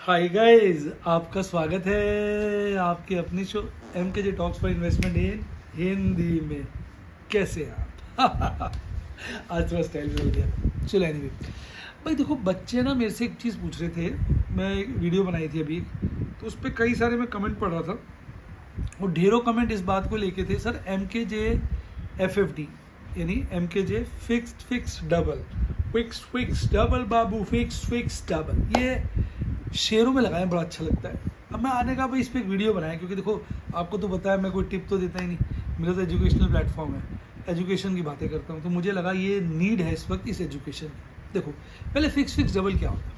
Hi guys, आपका स्वागत है आपकी अपनी show MKJ talks for investment इन हिंदी में। कैसे हैं आप? आज थोड़ा स्टाइल में हो गया। चलो एनीवे भाई देखो, बच्चे ना मेरे से एक चीज़ पूछ रहे थे। मैं एक वीडियो बनाई थी अभी, तो उस पर कई सारे मैं कमेंट पढ़ रहा था और ढेरों कमेंट इस बात को लेके थे, सर MKJ FFD यानी MKJ फिक्स डबल बाबू, फिक्स डबल, ये शेयरों में लगाएं, बड़ा अच्छा लगता है। अब मैं आने का भाई इस पर एक वीडियो बनाया, क्योंकि देखो आपको तो पता है मैं कोई टिप तो देता ही नहीं, मेरा तो एजुकेशनल प्लेटफॉर्म है, एजुकेशन की बातें करता हूँ, तो मुझे लगा ये नीड है इस वक्त इस एजुकेशन की। देखो पहले फिक्स डबल क्या होता है।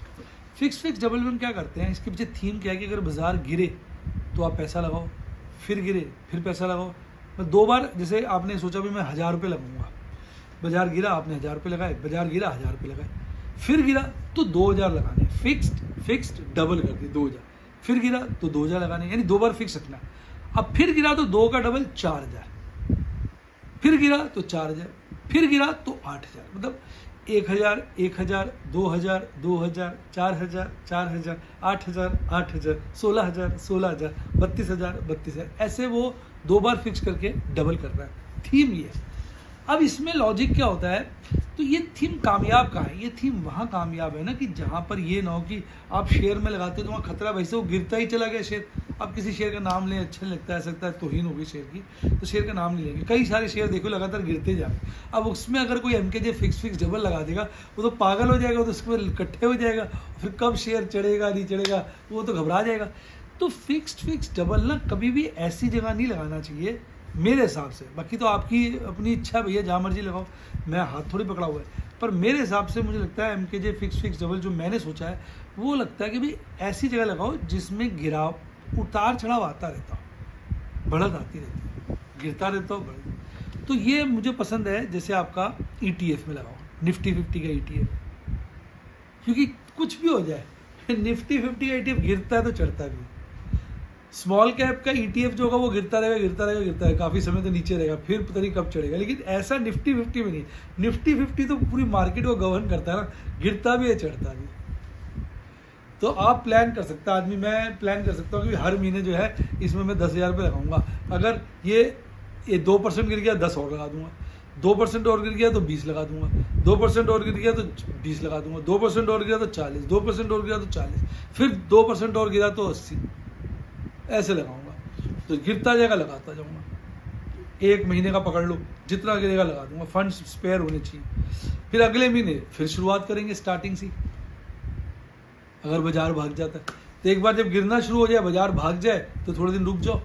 फिक्स डबल में हम क्या करते हैं, इसके पीछे थीम क्या है कि अगर बाजार गिरे तो आप पैसा लगाओ, फिर गिरे फिर पैसा लगाओ। मैं 2 बार, जैसे आपने सोचा भी मैं 1000 रुपये लगाऊंगा, बाजार गिरा आपने 1000 रुपये लगाए, बाजार गिरा 1000 रुपये लगाए, फिर गिरा तो 2000 लगाने, फिक्स्ड डबल कर दिए 2000, फिर गिरा तो 2000 लगाने, यानी 2 बार फिक्स रखना। अब फिर गिरा तो 2 का डबल 4000, फिर गिरा तो 4000, फिर गिरा तो 8000, मतलब 1000 1000 2000 2000 4000 4000 8000 8000 16000 16000 32000 32000, ऐसे वो 2 बार फिक्स करके डबल कर रहा है। थीम ये है। अब इसमें लॉजिक क्या होता है, तो ये थीम कामयाब कहाँ है? ये थीम वहाँ कामयाब है ना कि जहाँ पर ये ना हो कि आप शेयर में लगाते हो तो वहाँ खतरा, वैसे वो गिरता ही चला गया शेयर। अब किसी शेयर का नाम लें, अच्छा नहीं लगता है, सकता है तोहीन होगी शेयर की, तो शेयर का नाम नहीं लेंगे। कई सारे शेयर देखो लगातार गिरते जा रहे हैं। अब उसमें अगर कोई MKJ फिक्स डबल लगा देगा, वो तो पागल हो जाएगा, तो उसके बाद इकट्ठे हो जाएगा, फिर कब शेयर चढ़ेगा नहीं चढ़ेगा वो तो घबरा जाएगा। तो फिक्स डबल ना कभी भी ऐसी जगह नहीं लगाना चाहिए मेरे हिसाब से। बाकी तो आपकी अपनी इच्छा भैया, जहाँ मर्जी लगाओ, मैं हाथ थोड़ी पकड़ा हुआ है, पर मेरे हिसाब से मुझे लगता है MKJ फिक्स डबल जो मैंने सोचा है वो लगता है कि भाई ऐसी जगह लगाओ जिसमें गिराव उतार चढ़ाव आता रहता हो, बढ़त आती रहती है, गिरता रहता हो, बढ़त। तो ये मुझे पसंद है। जैसे आपका ETF में लगाओ, निफ्टी 50 का ETF, क्योंकि कुछ भी हो जाए निफ्टी 50 का ETF गिरता है तो चढ़ता भी। स्मॉल कैप का ETF जो होगा वो गिरता रहेगा, काफ़ी समय तो नीचे रहेगा, फिर पता नहीं कब चढ़ेगा। लेकिन ऐसा निफ्टी 50 में नहीं। निफ्टी 50 तो पूरी मार्केट को गवर्न करता है ना, गिरता भी है चढ़ता भी। तो आप प्लान कर सकता है आदमी, मैं प्लान कर सकता हूँ कि हर महीने जो है इसमें मैं 10,000 रुपये लगाऊंगा। अगर ये 2% गिर गया 10 और लगा दूंगा, 2% और गिर गया तो 20 लगा दूंगा, 2% और गिर गया तो 20 लगा दूंगा, 2% और गिरा तो 40, 2% और गिरा तो 40, फिर 2% और गिरा तो 80, ऐसे लगाऊंगा। तो गिरता जाएगा लगाता जाऊंगा, 1 महीने का पकड़ लो, जितना गिरेगा लगा दूंगा। फंड्स स्पेयर होने चाहिए। फिर अगले महीने फिर शुरुआत करेंगे स्टार्टिंग से। अगर बाजार भाग जाता है तो एक बार जब गिरना शुरू हो जाए, बाजार भाग जाए, तो थोड़े दिन रुक जाओ,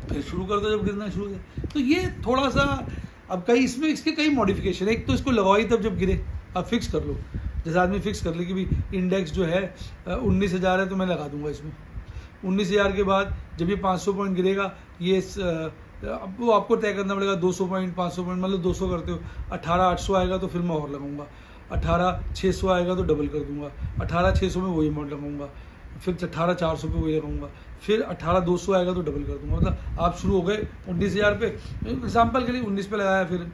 फिर शुरू कर दो जब गिरना शुरू हो जाए। तो ये थोड़ा सा, अब कई इसमें इसके कई मॉडिफिकेशन है। एक तो इसको लगाओ ही तब जब गिरे, अब फिक्स कर लो। जैसे आदमी फिक्स कर ले कि भी इंडेक्स जो है 19,000 है तो मैं लगा दूंगा इसमें। 19,000 के बाद जब ये 500 पॉइंट गिरेगा, ये अब वो आपको तय करना पड़ेगा 200 पॉइंट 500 पॉइंट, मतलब 200 करते हो, 18,800 आएगा तो फिर मैं और लगाऊंगा, 18,600 आएगा तो डबल कर दूंगा, 18,600 में वही अमाउंट लगाऊंगा, फिर 18,400 पे वही लगाऊंगा, फिर 18,200 आएगा तो डबल कर दूंगा। मतलब आप शुरू हो गए 19,000 पे, एग्जाम्पल के लिए 19 पे लगाया, फिर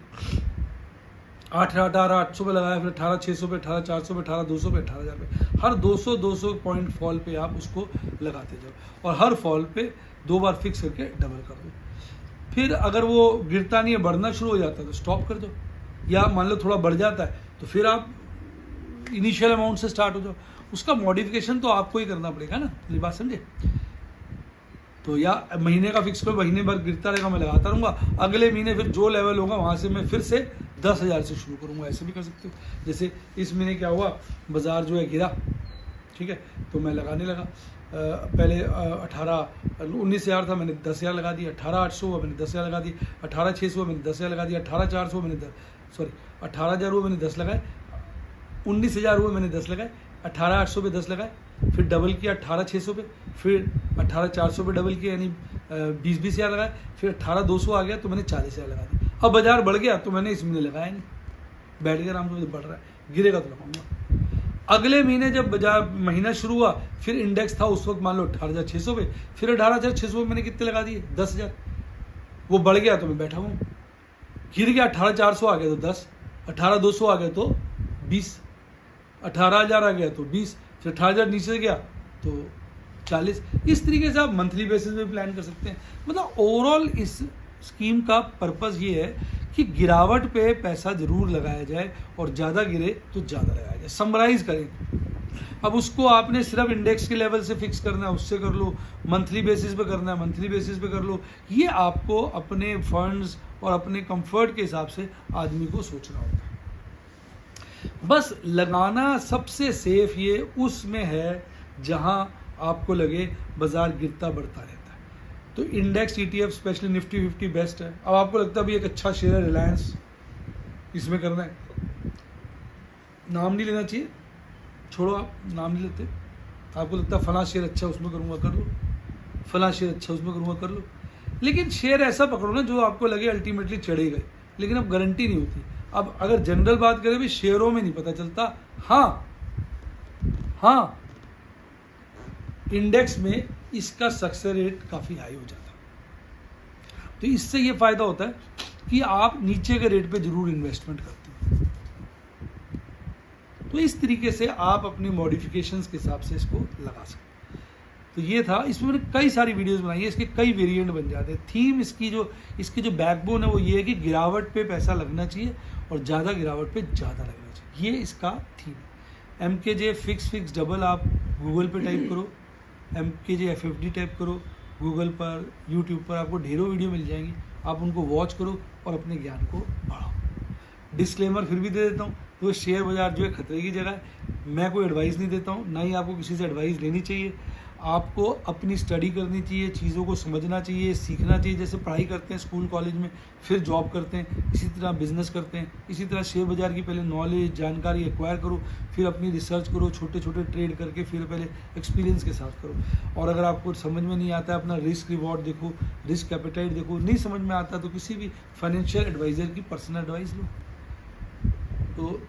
18,800 पे लगाया, फिर 18,600 पे, 18,400 पे, 18,200 पे, 18,000 पे। हर 200 पॉइंट फॉल पे आप उसको लगाते जाओ और हर फॉल पे 2 बार फिक्स करके डबल कर दो। फिर अगर वो गिरता नहीं है, बढ़ना शुरू हो जाता है तो स्टॉप कर दो, या मान लो थोड़ा बढ़ जाता है तो फिर आप इनिशियल अमाउंट से स्टार्ट हो जाओ। उसका मॉडिफिकेशन तो आपको ही करना पड़ेगा ना, ये बात समझे। तो या महीने का फिक्स करो, महीने भर गिरता रहेगा, मैं लगाता रहूँगा, अगले महीने फिर जो लेवल होगा वहाँ से मैं फिर से 10,000 से शुरू करूँगा। ऐसे भी कर सकते हो। जैसे इस महीने क्या हुआ, बाज़ार जो है गिरा, ठीक है, तो मैं लगाने लगा। पहले 19,000 था, मैंने 10,000 लगा दिया, 18,800 हुआ मैंने 10,000 लगा दिया, 18,600 हुआ मैंने 10,000 लगा दिया, 18,400 मैंने 18,000 हुआ मैंने 10 लगाए, 19,000 हुआ मैंने 10 लगाए, 18,800 पे 10 लगाए, फिर डबल किया 18,600 पे, फिर 18,400 पे डबल किया, यानी 20,000 लगाए, फिर 18,200 आ गया तो मैंने 40,000 लगा दिया। अब बाजार बढ़ गया तो मैंने इस महीने लगाया नहीं, बैठ गया आराम से, बढ़ रहा है, गिरेगा तो लगाऊंगा। अगले महीने जब बाजार महीना शुरू हुआ, फिर इंडेक्स था उस वक्त मान लो 18,600 पे, फिर 18,600 पे मैंने कितने लगा दिए, 10,000। वो बढ़ गया तो मैं बैठा हूँ, गिर गया 18,400 आ गया तो 10, 18,200 आ गया तो 20, 18,000 आ गया तो 20, फिर 18,000 नीचे गया तो 40। इस तरीके से आप मंथली बेसिस पे प्लान कर सकते हैं। मतलब ओवरऑल इस स्कीम का पर्पस ये है कि गिरावट पे पैसा जरूर लगाया जाए और ज़्यादा गिरे तो ज़्यादा लगाया जाए। समराइज करें, अब उसको आपने सिर्फ इंडेक्स के लेवल से फिक्स करना है, उससे कर लो, मंथली बेसिस पे करना है मंथली बेसिस पे कर लो। ये आपको अपने फंड्स और अपने कंफर्ट के हिसाब से आदमी को सोचना होता है। बस लगाना सबसे सेफ ये उसमें है जहां आपको लगे बाजार गिरता बढ़ता रहता है। तो index ETF specially Nifty 50 best है। अब आपको लगता है भी एक अच्छा शेयर है रिलायंस, इसमें करना है, नाम नहीं लेना चाहिए, छोड़ो आप नाम नहीं लेते, आपको लगता है फला शेयर अच्छा उसमें करूँगा कर लो, फला शेयर अच्छा उसमें करूँगा कर लो। लेकिन शेयर ऐसा पकड़ो ना जो आपको लगे अल्टीमेटली चढ़ेगा, लेकिन अब गारंटी नहीं होती। अब अगर जनरल बात करें भी शेयरों में नहीं पता चलता, हाँ इंडेक्स में इसका सक्सेस रेट काफ़ी हाई हो जाता है। तो इससे ये फायदा होता है कि आप नीचे के रेट पे जरूर इन्वेस्टमेंट करते हैं। तो इस तरीके से आप अपनी मॉडिफिकेशंस के हिसाब से इसको लगा सकते हैं। तो ये था, इसमें मैंने कई सारी वीडियोस बनाई है, इसके कई वेरिएंट बन जाते हैं। थीम इसकी जो बैकबोन है वो ये है कि गिरावट पे पैसा लगना चाहिए और ज़्यादा गिरावट पे ज़्यादा लगना चाहिए, ये इसका थीम है। MKJ फिक्स डबल आप गूगल पे टाइप करो, MKJ FFD टाइप करो गूगल पर, यूट्यूब पर आपको ढेरों वीडियो मिल जाएंगी, आप उनको वॉच करो और अपने ज्ञान को बढ़ाओ। डिस्क्लेमर फिर भी दे देता हूँ, तो शेयर बाजार जो है खतरे की जगह है, मैं कोई एडवाइस नहीं देता हूँ, ना ही आपको किसी से एडवाइस लेनी चाहिए। आपको अपनी स्टडी करनी चाहिए, चीज़ों को समझना चाहिए, सीखना चाहिए। जैसे पढ़ाई करते हैं स्कूल कॉलेज में, फिर जॉब करते हैं, इसी तरह बिजनेस करते हैं, इसी तरह शेयर बाज़ार की पहले नॉलेज जानकारी एक्वायर करो, फिर अपनी रिसर्च करो, छोटे छोटे ट्रेड करके फिर पहले एक्सपीरियंस के साथ करो। और अगर आपको समझ में नहीं आता है, अपना रिस्क रिवॉर्ड देखो, रिस्क एपेटाइट देखो, नहीं समझ में आता तो किसी भी फाइनेंशियल एडवाइज़र की पर्सनल एडवाइस लो। तो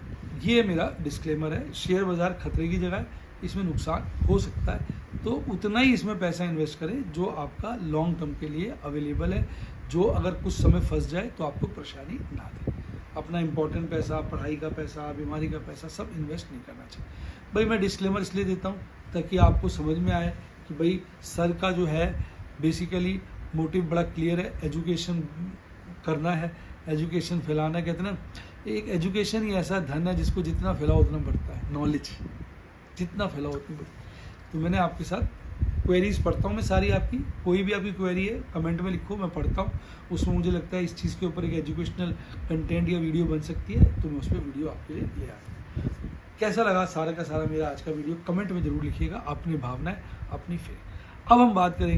ये मेरा डिस्क्लेमर है, शेयर बाज़ार खतरे की जगह है, इसमें नुकसान हो सकता है, तो उतना ही इसमें पैसा इन्वेस्ट करें जो आपका लॉन्ग टर्म के लिए अवेलेबल है, जो अगर कुछ समय फंस जाए तो आपको परेशानी ना दे। अपना इंपॉर्टेंट पैसा, पढ़ाई का पैसा, बीमारी का पैसा सब इन्वेस्ट नहीं करना चाहिए। भाई मैं डिस्क्लेमर इसलिए देता हूँ ताकि आपको समझ में आए कि भाई सर का जो है बेसिकली मोटिव बड़ा क्लियर है, एजुकेशन करना है, एजुकेशन फैलाना। कहते हैं ना, एक एजुकेशन ही ऐसा धन है जिसको जितना फैलाओ उतना बढ़ता है, नॉलेज जितना फैलाओ उतनी बढ़ती है। तो मैंने आपके साथ क्वेरीज पढ़ता हूँ मैं सारी आपकी, कोई भी आपकी क्वेरी है कमेंट में लिखो, मैं पढ़ता हूँ, उसमें मुझे लगता है इस चीज़ के ऊपर एक एजुकेशनल कंटेंट या वीडियो बन सकती है, तो मैं उस पर वीडियो आपके लिए ले आता हूँ। कैसा लगा सारा का सारा मेरा आज का वीडियो कमेंट में ज़रूर लिखिएगा, अपनी भावनाएं, अपनी फीलिंग। अब हम बात करेंगे